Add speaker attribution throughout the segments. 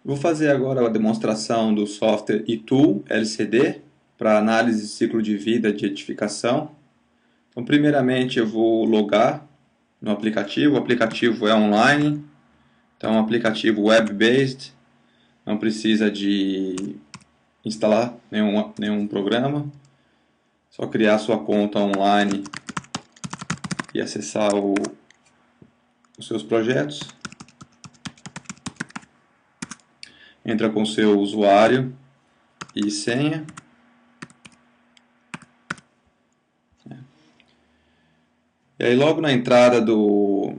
Speaker 1: Vou fazer agora a demonstração do software eTool LCD para análise de ciclo de vida de edificação. Então, primeiramente eu vou logar no aplicativo. O aplicativo é online, então é um aplicativo web-based, não precisa de instalar nenhum programa, só criar sua conta online e acessar os seus projetos. Entra com seu usuário e senha. E aí logo na entrada do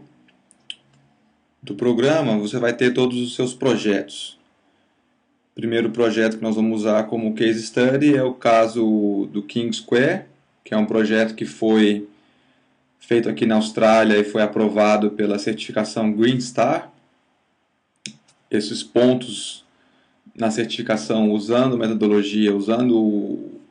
Speaker 1: programa você vai ter todos os seus projetos. O primeiro projeto que nós vamos usar como case study é o caso do King Square, que é um projeto que foi feito aqui na Austrália e foi aprovado pela certificação Green Star. Esses pontos na certificação, usando metodologia, usando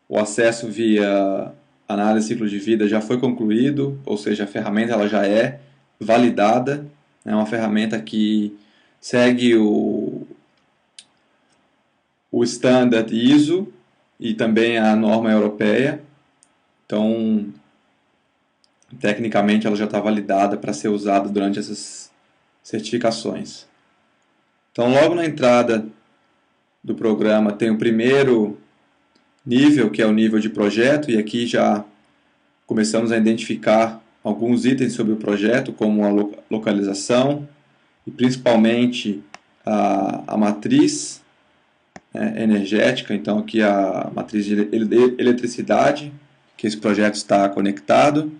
Speaker 1: o acesso via análise de ciclo de vida, já foi concluído, ou seja, a ferramenta ela já é validada, é uma ferramenta que segue o standard ISO e também a norma europeia. Então, tecnicamente, ela já está validada para ser usada durante essas certificações. Então, logo na entrada do programa tem o primeiro nível, que é o nível de projeto, e aqui já começamos a identificar alguns itens sobre o projeto, como a localização e principalmente a matriz energética. Então aqui a matriz de eletricidade, que esse projeto está conectado,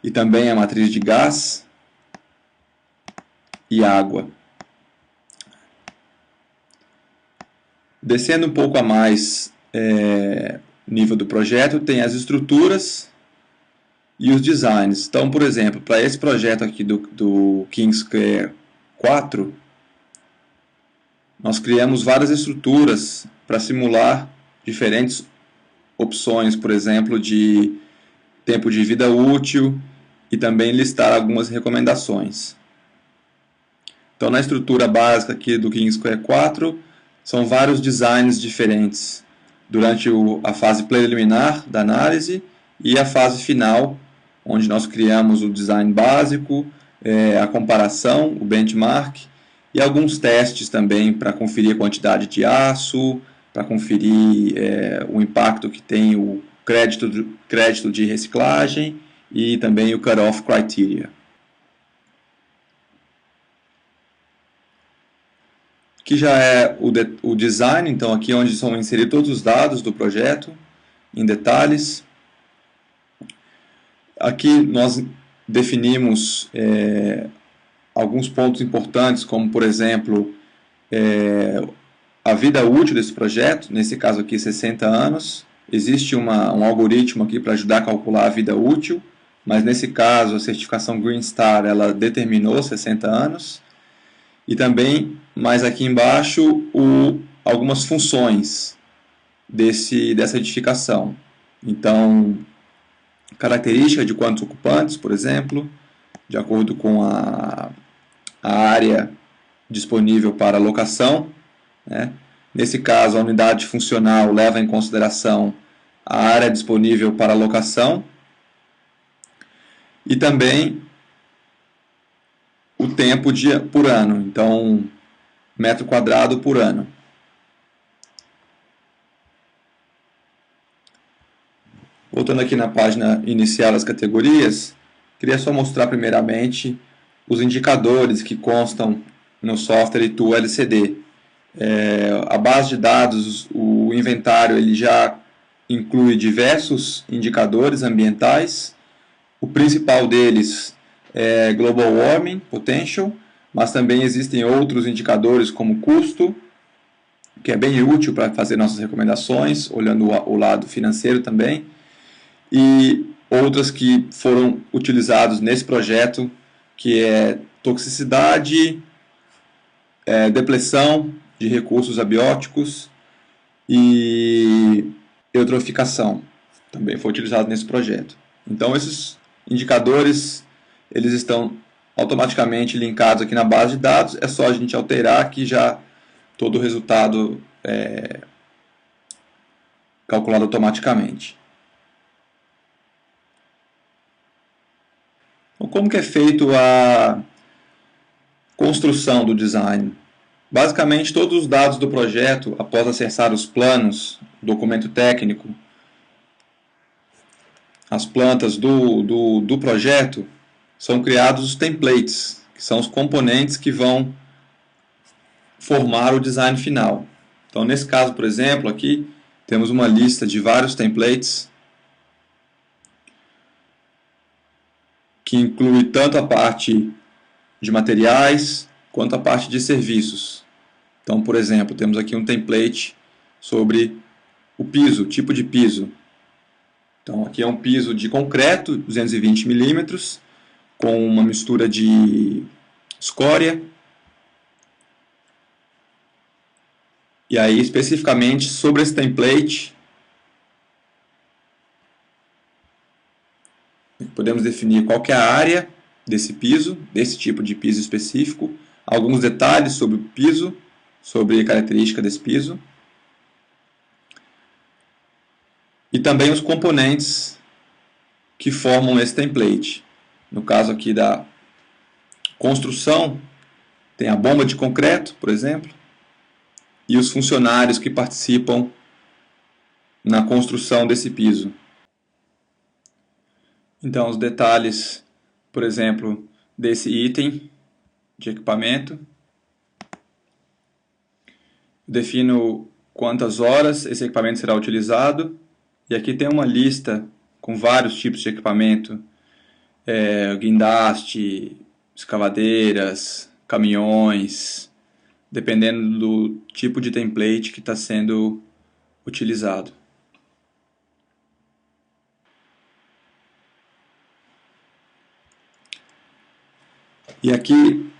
Speaker 1: e também a matriz de gás e água. Descendo um pouco a mais nível do projeto, tem as estruturas e os designs. Então, por exemplo, para esse projeto aqui do King Square 4, nós criamos várias estruturas para simular diferentes opções, por exemplo, de tempo de vida útil e também listar algumas recomendações. Então, na estrutura básica aqui do King Square 4, são vários designs diferentes durante a fase preliminar da análise e a fase final, onde nós criamos o design básico, a comparação, o benchmark e alguns testes também para conferir a quantidade de aço, para conferir o impacto que tem o crédito de reciclagem e também o cut-off criteria. Aqui já é o design, então aqui é onde são inseridos todos os dados do projeto, em detalhes. Aqui nós definimos alguns pontos importantes, como por exemplo, a vida útil desse projeto, nesse caso aqui 60 anos. Existe um algoritmo aqui para ajudar a calcular a vida útil, mas nesse caso a certificação Green Star ela determinou 60 anos. E também, mais aqui embaixo, algumas funções dessa edificação. Então, característica de quantos ocupantes, por exemplo, de acordo com a área disponível para locação, né? Nesse caso, a unidade funcional leva em consideração a área disponível para locação e também o tempo por ano, então metro quadrado por ano. Voltando aqui na página inicial das categorias, queria só mostrar primeiramente os indicadores que constam no software eTool LCD. A base de dados, o inventário, ele já inclui diversos indicadores ambientais. O principal deles é Global Warming Potential, mas também existem outros indicadores como custo, que é bem útil para fazer nossas recomendações, olhando o lado financeiro também, e outras que foram utilizados nesse projeto, que é toxicidade, depleção de recursos abióticos e eutroficação, também foi utilizado nesse projeto. Então esses indicadores eles estão automaticamente linkados aqui na base de dados. É só a gente alterar que já todo o resultado é calculado automaticamente. Então, como que é feito a construção do design? Basicamente, todos os dados do projeto, após acessar os planos, documento técnico, as plantas do projeto, são criados os templates, que são os componentes que vão formar o design final. Então, nesse caso, por exemplo, aqui temos uma lista de vários templates que inclui tanto a parte de materiais quanto a parte de serviços. Então, por exemplo, temos aqui um template sobre o piso, tipo de piso. Então, aqui é um piso de concreto, 220 milímetros, com uma mistura de escória. E aí, especificamente sobre esse template, podemos definir qual que é a área desse piso, desse tipo de piso específico, alguns detalhes sobre o piso, sobre a característica desse piso, e também os componentes que formam esse template. No caso aqui da construção, tem a bomba de concreto, por exemplo, e os funcionários que participam na construção desse piso. Então, os detalhes, por exemplo, desse item de equipamento. Defino quantas horas esse equipamento será utilizado. E aqui tem uma lista com vários tipos de equipamento. Guindaste, escavadeiras, caminhões, dependendo do tipo de template que está sendo utilizado. E aqui,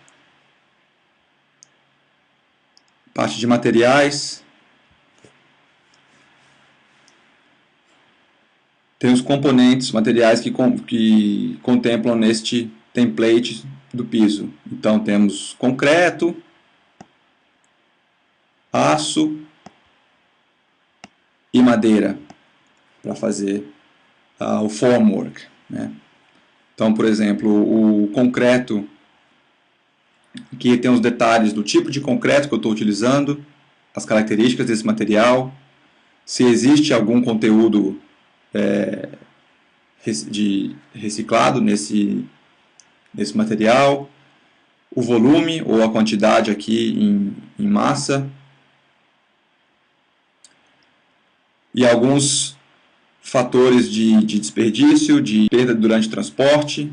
Speaker 1: parte de materiais. Tem os componentes, materiais que contemplam neste template do piso. Então temos concreto, aço e madeira para fazer o formwork, né? Então, por exemplo, o concreto, aqui tem os detalhes do tipo de concreto que eu estou utilizando, as características desse material, se existe algum conteúdo de reciclado nesse material, o volume ou a quantidade aqui em massa, e alguns fatores de desperdício, de perda durante o transporte,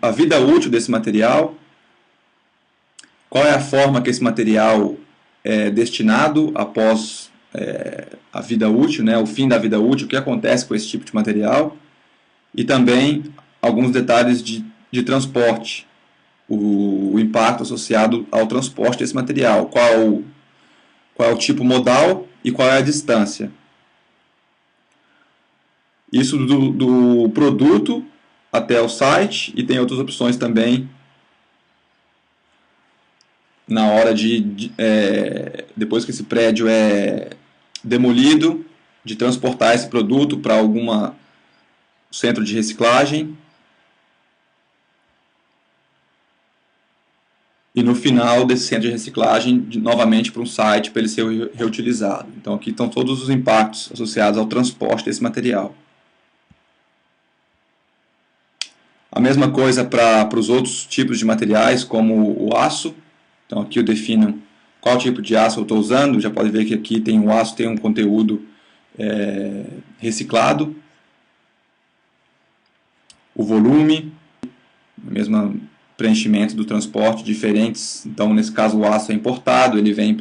Speaker 1: a vida útil desse material, qual é a forma que esse material é destinado após a vida útil, né, o fim da vida útil, o que acontece com esse tipo de material, e também alguns detalhes de transporte, o impacto associado ao transporte desse material, qual é o tipo modal e qual é a distância. Isso do produto até o site, e tem outras opções também na hora depois que esse prédio é demolido, de transportar esse produto para algum centro de reciclagem, e no final desse centro de reciclagem novamente para um site para ele ser reutilizado. Então aqui estão todos os impactos associados ao transporte desse material. A mesma coisa para os outros tipos de materiais, como o aço. Então aqui eu defino qual tipo de aço eu estou usando. Já pode ver que aqui o aço tem um conteúdo reciclado. O volume, o mesmo preenchimento do transporte, diferentes. Então nesse caso o aço é importado, ele vem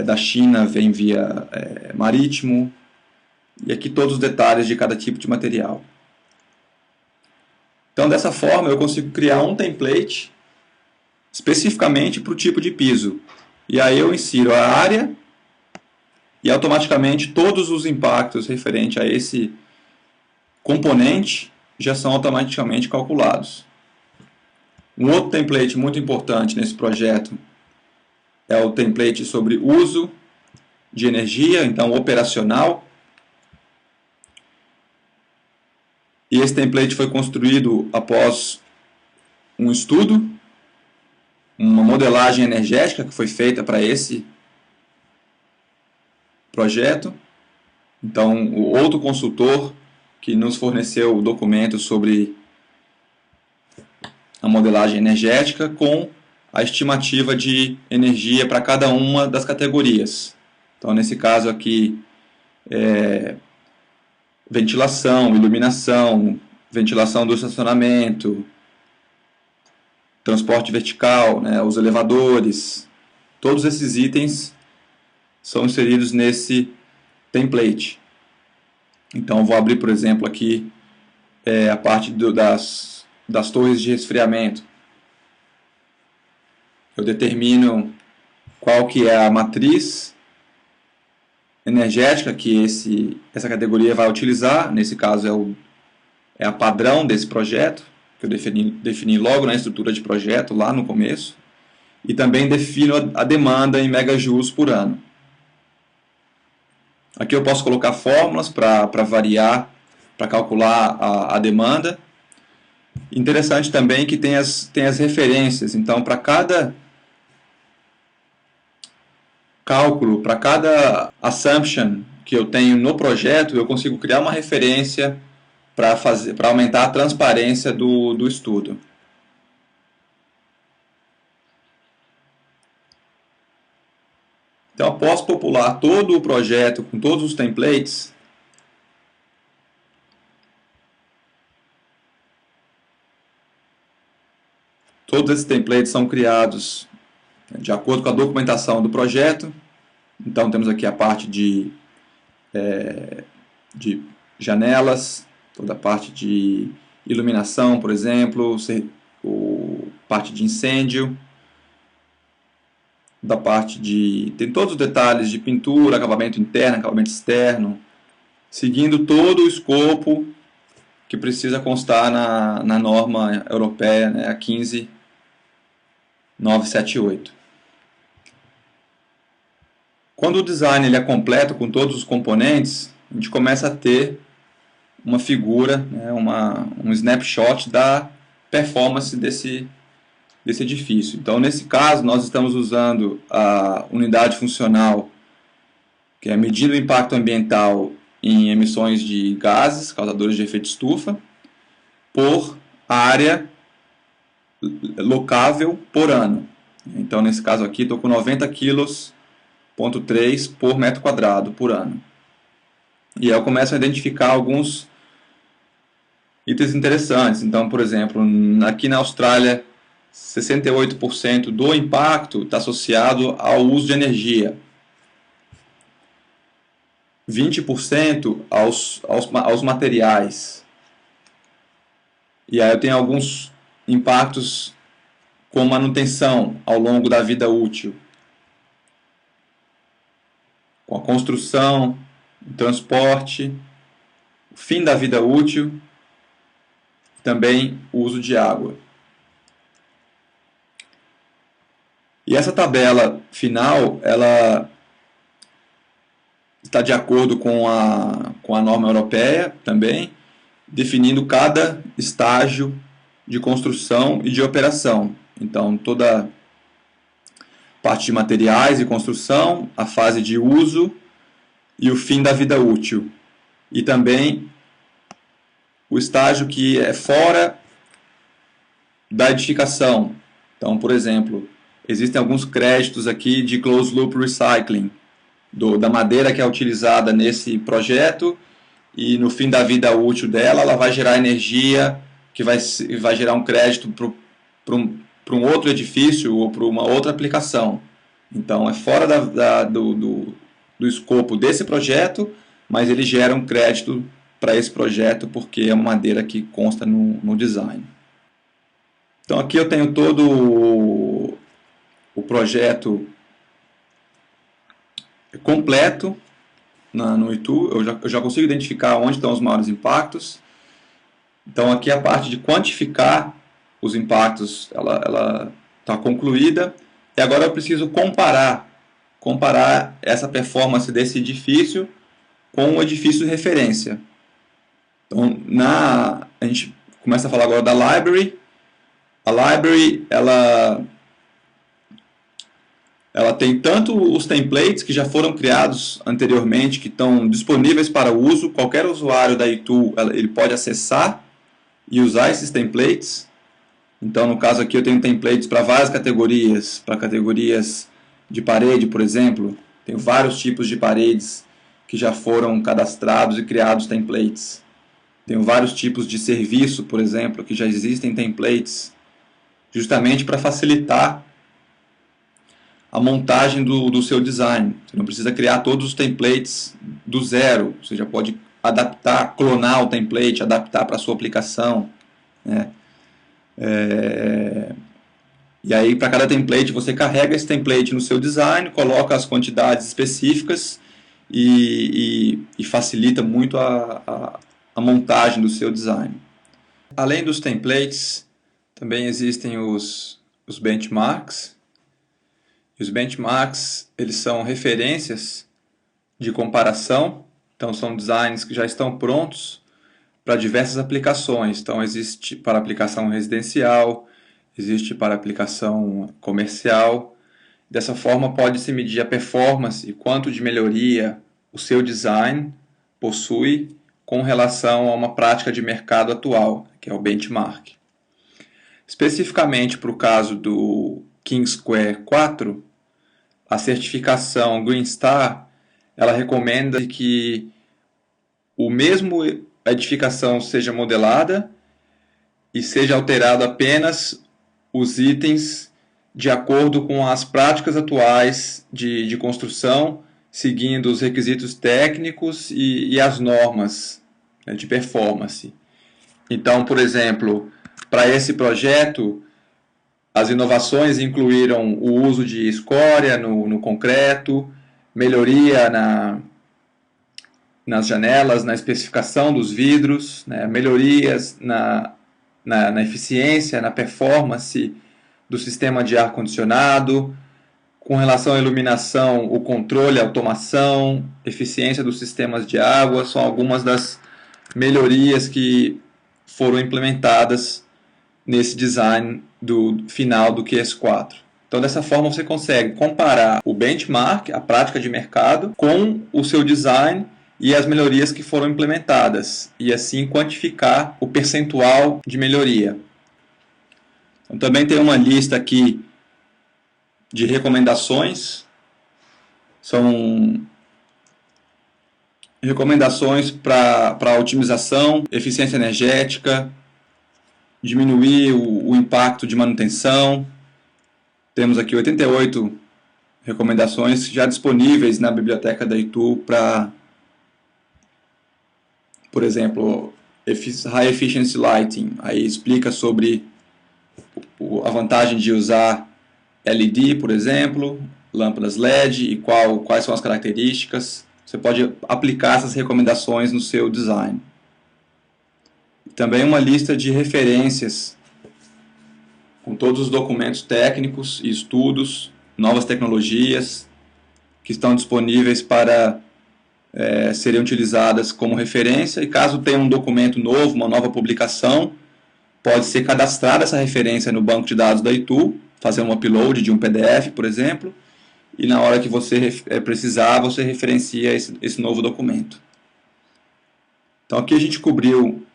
Speaker 1: da China, vem via marítimo. E aqui todos os detalhes de cada tipo de material. Então dessa forma eu consigo criar um template especificamente para o tipo de piso. E aí eu insiro a área e automaticamente todos os impactos referentes a esse componente já são automaticamente calculados. Um outro template muito importante nesse projeto é o template sobre uso de energia, então operacional. E esse template foi construído após um estudo, uma modelagem energética que foi feita para esse projeto. Então, o outro consultor que nos forneceu o documento sobre a modelagem energética com a estimativa de energia para cada uma das categorias. Então, nesse caso aqui, ventilação, iluminação, ventilação do estacionamento, transporte vertical, né, os elevadores, todos esses itens são inseridos nesse template. Então, vou abrir, por exemplo, aqui a parte das torres de resfriamento. Eu determino qual que é a matriz energética que essa categoria vai utilizar. Nesse caso é a padrão desse projeto, que eu defini logo na estrutura de projeto, lá no começo. E também defino a demanda em megajoules por ano. Aqui eu posso colocar fórmulas para variar, para calcular a demanda. Interessante também que tem as referências. Então, para cada cálculo, para cada assumption que eu tenho no projeto, eu consigo criar uma referência para aumentar a transparência do estudo. Então, após popular todo o projeto com todos os templates, todos esses templates são criados de acordo com a documentação do projeto. Então, temos aqui a parte de janelas, toda a parte de iluminação, por exemplo, parte de incêndio, da parte tem todos os detalhes de pintura, acabamento interno, acabamento externo, seguindo todo o escopo que precisa constar na norma europeia, né, a 15978. Quando o design ele é completo com todos os componentes, a gente começa a ter uma figura, né, um snapshot da performance desse edifício. Então, nesse caso, nós estamos usando a unidade funcional, que é medindo o impacto ambiental em emissões de gases causadores de efeito estufa, por área locável por ano. Então, nesse caso aqui, estou com 90 kg, 0,3 por metro quadrado por ano. E aí eu começo a identificar alguns itens interessantes. Então, por exemplo, aqui na Austrália, 68% do impacto está associado ao uso de energia, 20% aos materiais. E aí eu tenho alguns impactos com manutenção ao longo da vida útil, com a construção, o transporte, o fim da vida útil, também o uso de água. E essa tabela final, ela está de acordo com a norma europeia também, definindo cada estágio de construção e de operação. Então, toda a parte de materiais e construção, a fase de uso e o fim da vida útil. E também o estágio que é fora da edificação. Então, por exemplo, existem alguns créditos aqui de closed loop recycling, da madeira que é utilizada nesse projeto, e no fim da vida útil dela, ela vai gerar energia que vai gerar um crédito para um outro edifício ou para uma outra aplicação. Então, é fora do escopo desse projeto, mas ele gera um crédito para esse projeto porque é uma madeira que consta no design. Então, aqui eu tenho todo o projeto completo no Itu. Eu já consigo identificar onde estão os maiores impactos. Então, aqui é a parte de quantificar os impactos, ela está concluída, e agora eu preciso comparar essa performance desse edifício com o edifício de referência. Então, a gente começa a falar agora da library. A library, ela tem tanto os templates que já foram criados anteriormente, que estão disponíveis para uso. Qualquer usuário da eTool, ele pode acessar e usar esses templates. Então, no caso aqui, eu tenho templates para várias categorias. Para categorias de parede, por exemplo. Tenho vários tipos de paredes que já foram cadastrados e criados templates. Tenho vários tipos de serviço, por exemplo, que já existem templates, justamente para facilitar a montagem do seu design. Você não precisa criar todos os templates do zero. Você já pode adaptar, clonar o template, adaptar para a sua aplicação, né? E aí, para cada template, você carrega esse template no seu design, coloca as quantidades específicas e facilita muito a montagem do seu design. Além dos templates, também existem os benchmarks. E os benchmarks, eles são referências de comparação. Então, são designs que já estão prontos para diversas aplicações. Então, existe para aplicação residencial, existe para aplicação comercial. Dessa forma, pode-se medir a performance e quanto de melhoria o seu design possui com relação a uma prática de mercado atual, que é o benchmark. Especificamente para o caso do King Square 4, a certificação Green Star, ela recomenda que a edificação seja modelada e seja alterado apenas os itens de acordo com as práticas atuais de construção, seguindo os requisitos técnicos e as normas, né, de performance. Então, por exemplo, para esse projeto, as inovações incluíram o uso de escória no concreto, melhoria nas janelas, na especificação dos vidros, né, melhorias na eficiência, na performance do sistema de ar-condicionado. Com relação à iluminação, o controle, a automação, eficiência dos sistemas de água, são algumas das melhorias que foram implementadas nesse design final do QS4. Então, dessa forma, você consegue comparar o benchmark, a prática de mercado, com o seu design e as melhorias que foram implementadas, e assim quantificar o percentual de melhoria. Então, também tem uma lista aqui de recomendações. São recomendações para otimização, eficiência energética, diminuir o impacto de manutenção. Temos aqui 88 recomendações já disponíveis na biblioteca da eTool para, por exemplo, High Efficiency Lighting. Aí explica sobre a vantagem de usar LED, por exemplo, lâmpadas LED e quais são as características. Você pode aplicar essas recomendações no seu design. Também uma lista de referências com todos os documentos técnicos e estudos, novas tecnologias que estão disponíveis para serem utilizadas como referência, e caso tenha um documento novo, uma nova publicação, pode ser cadastrada essa referência no banco de dados da eTool, fazer um upload de um PDF, por exemplo, e na hora que você precisar, você referencia esse novo documento. Então aqui a gente cobriu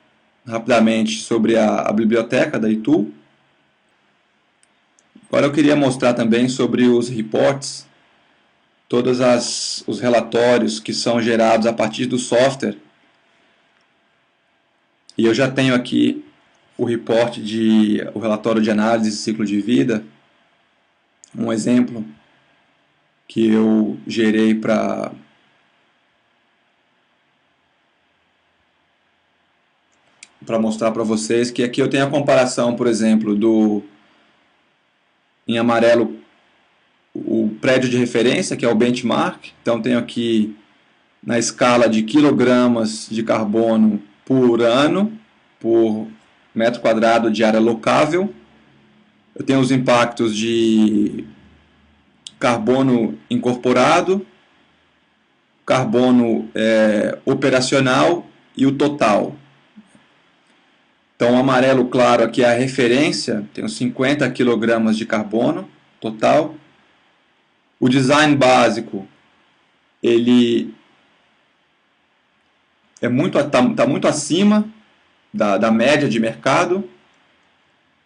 Speaker 1: rapidamente sobre a biblioteca da eTool. Agora eu queria mostrar também sobre os reports, todos os relatórios que são gerados a partir do software. E eu já tenho aqui o relatório de análise de ciclo de vida, um exemplo que eu gerei para mostrar para vocês, que aqui eu tenho a comparação, por exemplo, em amarelo, o prédio de referência, que é o benchmark. Então tenho aqui na escala de quilogramas de carbono por ano, por metro quadrado de área locável. Eu tenho os impactos de carbono incorporado, carbono operacional e o total. Então, o amarelo claro aqui é a referência, tem uns 50 kg de carbono total. O design básico, ele tá muito acima da média de mercado.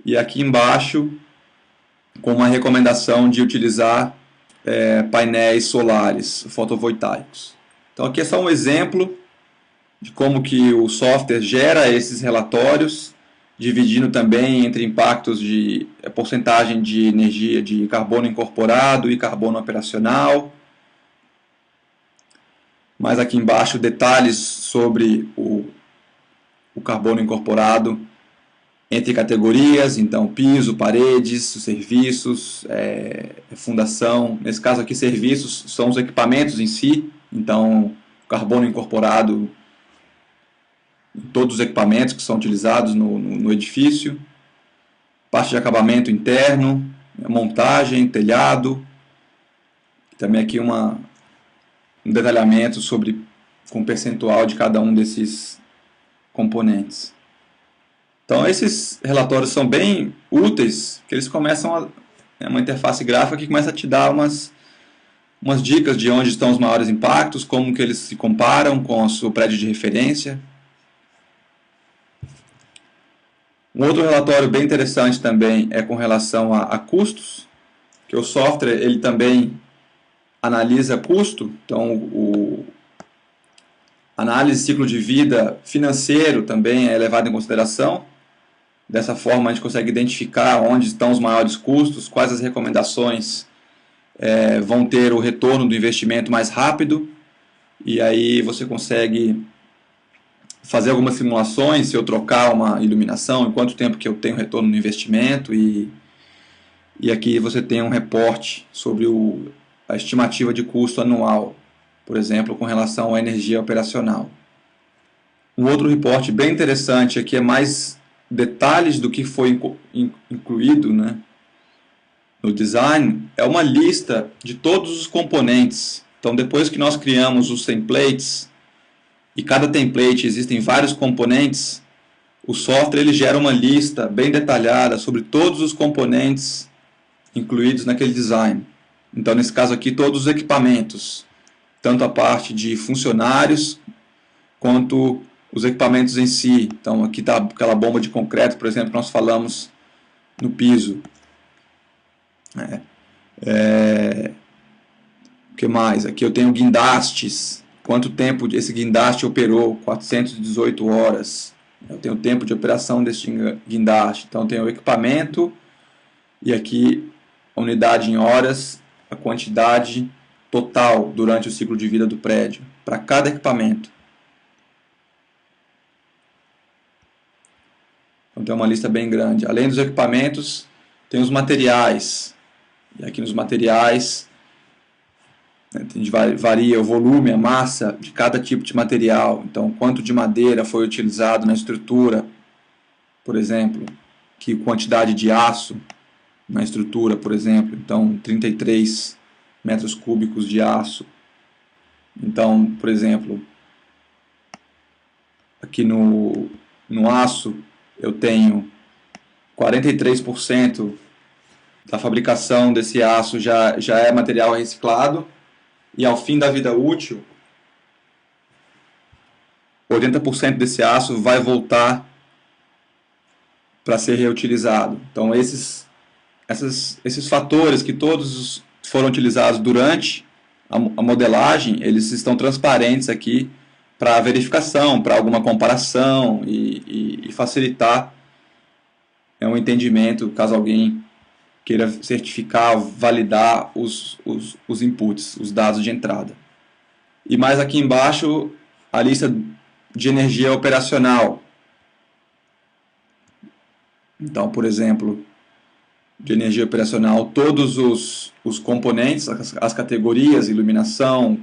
Speaker 1: E aqui embaixo, com uma recomendação de utilizar painéis solares fotovoltaicos. Então aqui é só um exemplo de como que o software gera esses relatórios, dividindo também entre impactos de porcentagem de energia de carbono incorporado e carbono operacional. Mas aqui embaixo detalhes sobre o carbono incorporado entre categorias, então piso, paredes, serviços, fundação. Nesse caso aqui, serviços são os equipamentos em si, então carbono incorporado em todos os equipamentos que são utilizados no edifício. Parte de acabamento interno, montagem, telhado. Também aqui um detalhamento com o percentual de cada um desses componentes. Então esses relatórios são bem úteis, porque eles começam uma interface gráfica que começa a te dar umas dicas de onde estão os maiores impactos, como que eles se comparam com o seu prédio de referência. Um outro relatório bem interessante também é com relação a custos, que o software ele também analisa custo, então a análise de ciclo de vida financeiro também é levado em consideração. Dessa forma, a gente consegue identificar onde estão os maiores custos, quais as recomendações vão ter o retorno do investimento mais rápido, e aí você consegue fazer algumas simulações, se eu trocar uma iluminação, em quanto tempo que eu tenho retorno no investimento, e aqui você tem um reporte sobre a estimativa de custo anual, por exemplo, com relação à energia operacional. Um outro reporte bem interessante aqui é mais detalhes do que foi incluído, né, no design, é uma lista de todos os componentes. Então, depois que nós criamos os templates, e cada template existem vários componentes, o software ele gera uma lista bem detalhada sobre todos os componentes incluídos naquele design. Então, nesse caso aqui, todos os equipamentos, tanto a parte de funcionários, quanto os equipamentos em si. Então aqui está aquela bomba de concreto, por exemplo, que nós falamos no piso. O que mais? Aqui eu tenho guindastes. Quanto tempo esse guindaste operou? 418 horas. Eu tenho o tempo de operação desse guindaste. Então eu tenho o equipamento e aqui a unidade em horas, a quantidade total durante o ciclo de vida do prédio, para cada equipamento. Então tem uma lista bem grande. Além dos equipamentos, tem os materiais. E aqui nos materiais varia o volume, a massa de cada tipo de material. Então quanto de madeira foi utilizado na estrutura, por exemplo. Que quantidade de aço na estrutura, por exemplo. Então 33 metros cúbicos de aço. Então, por exemplo, aqui no aço eu tenho 43% da fabricação desse aço já é material reciclado, e ao fim da vida útil 80% desse aço vai voltar para ser reutilizado. Então esses fatores que todos foram utilizados durante a modelagem, eles estão transparentes aqui para verificação, para alguma comparação e facilitar um entendimento caso alguém queira certificar, validar os inputs, os dados de entrada. E mais aqui embaixo a lista de energia operacional. Então, por exemplo, de energia operacional, todos os componentes, as categorias, iluminação,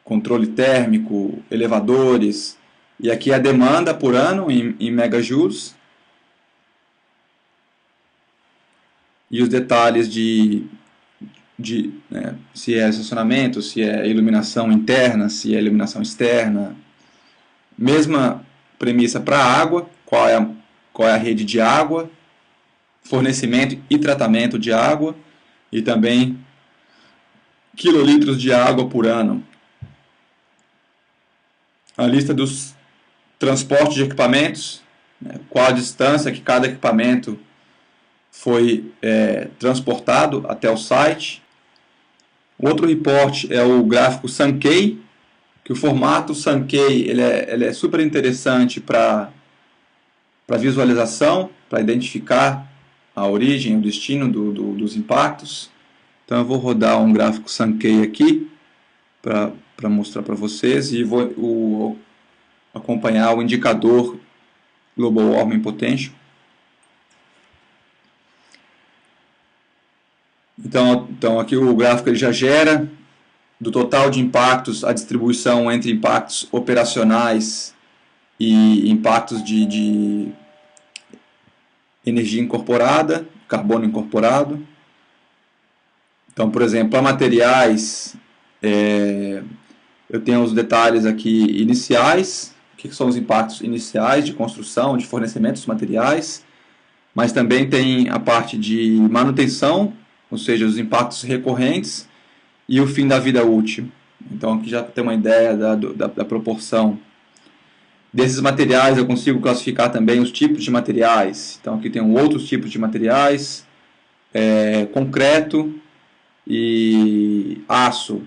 Speaker 1: controle térmico, elevadores, e aqui a demanda por ano em megajoules. e os detalhes né, se é estacionamento, se é iluminação interna, se é iluminação externa. Mesma premissa para a água, qual é a rede de água, fornecimento e tratamento de água, e também quilolitros de água por ano. A lista dos transportes de equipamentos, né, qual a distância que cada equipamento foi transportado até o site. Outro report é o gráfico Sankey, que o formato Sankey ele é super interessante para visualização, para identificar a origem, o destino dos impactos. Então eu vou rodar um gráfico Sankey aqui para mostrar para vocês e vou acompanhar o indicador Global Warming Potential. Então aqui o gráfico ele já gera do total de impactos a distribuição entre impactos operacionais e impactos de energia incorporada, carbono incorporado. Então, por exemplo, para materiais, eu tenho os detalhes aqui iniciais, o que são os impactos iniciais de construção, de fornecimento dos materiais, mas também tem a parte de manutenção, ou seja, os impactos recorrentes, e o fim da vida útil. Então aqui já tem uma ideia da proporção. Desses materiais eu consigo classificar também os tipos de materiais. Então aqui tem outros tipos de materiais, concreto e aço.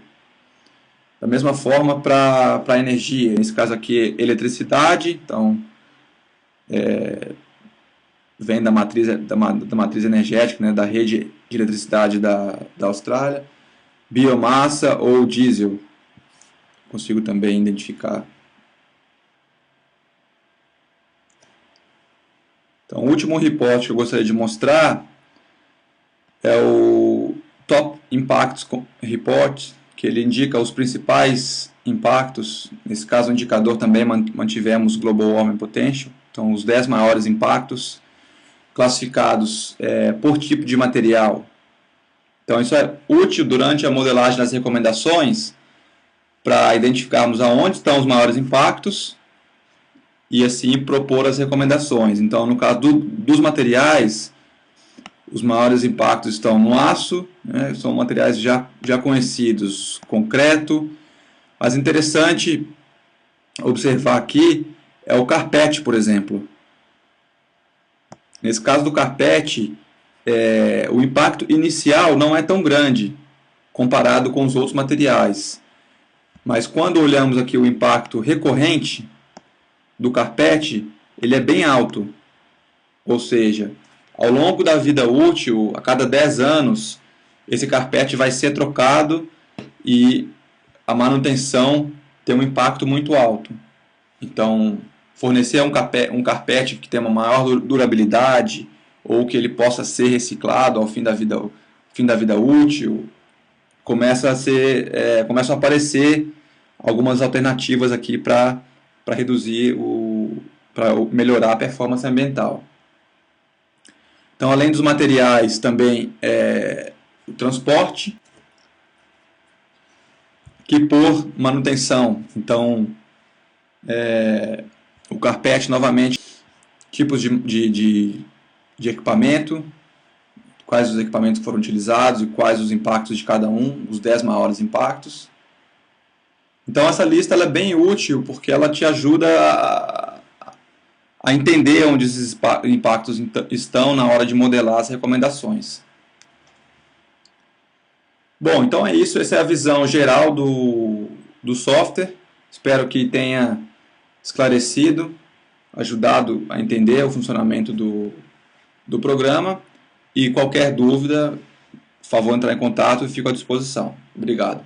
Speaker 1: Da mesma forma para a energia, nesse caso aqui eletricidade, então vem da matriz energética, né, da rede de eletricidade da Austrália. Biomassa ou diesel, consigo também identificar. Então, o último report que eu gostaria de mostrar é o Top Impacts Report, que ele indica os principais impactos. Nesse caso, o indicador também mantivemos Global Warming Potential, então os 10 maiores impactos classificados por tipo de material. Então isso é útil durante a modelagem das recomendações para identificarmos aonde estão os maiores impactos e assim propor as recomendações. Então no caso dos materiais, os maiores impactos estão no aço, né, são materiais já conhecidos, concreto, mas interessante observar aqui é o carpete, por exemplo. Nesse caso do carpete, o impacto inicial não é tão grande comparado com os outros materiais. Mas quando olhamos aqui o impacto recorrente do carpete, ele é bem alto. Ou seja, ao longo da vida útil, a cada 10 anos, esse carpete vai ser trocado e a manutenção tem um impacto muito alto. Então, fornecer um carpete que tem uma maior durabilidade, ou que ele possa ser reciclado ao fim da vida útil, começam a aparecer algumas alternativas aqui para reduzir para melhorar a performance ambiental. Então, além dos materiais, também o transporte, que por manutenção. Então, o carpete, novamente, tipos de equipamento, quais os equipamentos foram utilizados e quais os impactos de cada um, os 10 maiores impactos. Então essa lista ela é bem útil porque ela te ajuda a entender onde esses impactos estão na hora de modelar as recomendações. Bom, então é isso, essa é a visão geral do software. Espero que tenha esclarecido, ajudado a entender o funcionamento do programa, e qualquer dúvida, por favor, entrar em contato e fico à disposição. Obrigado.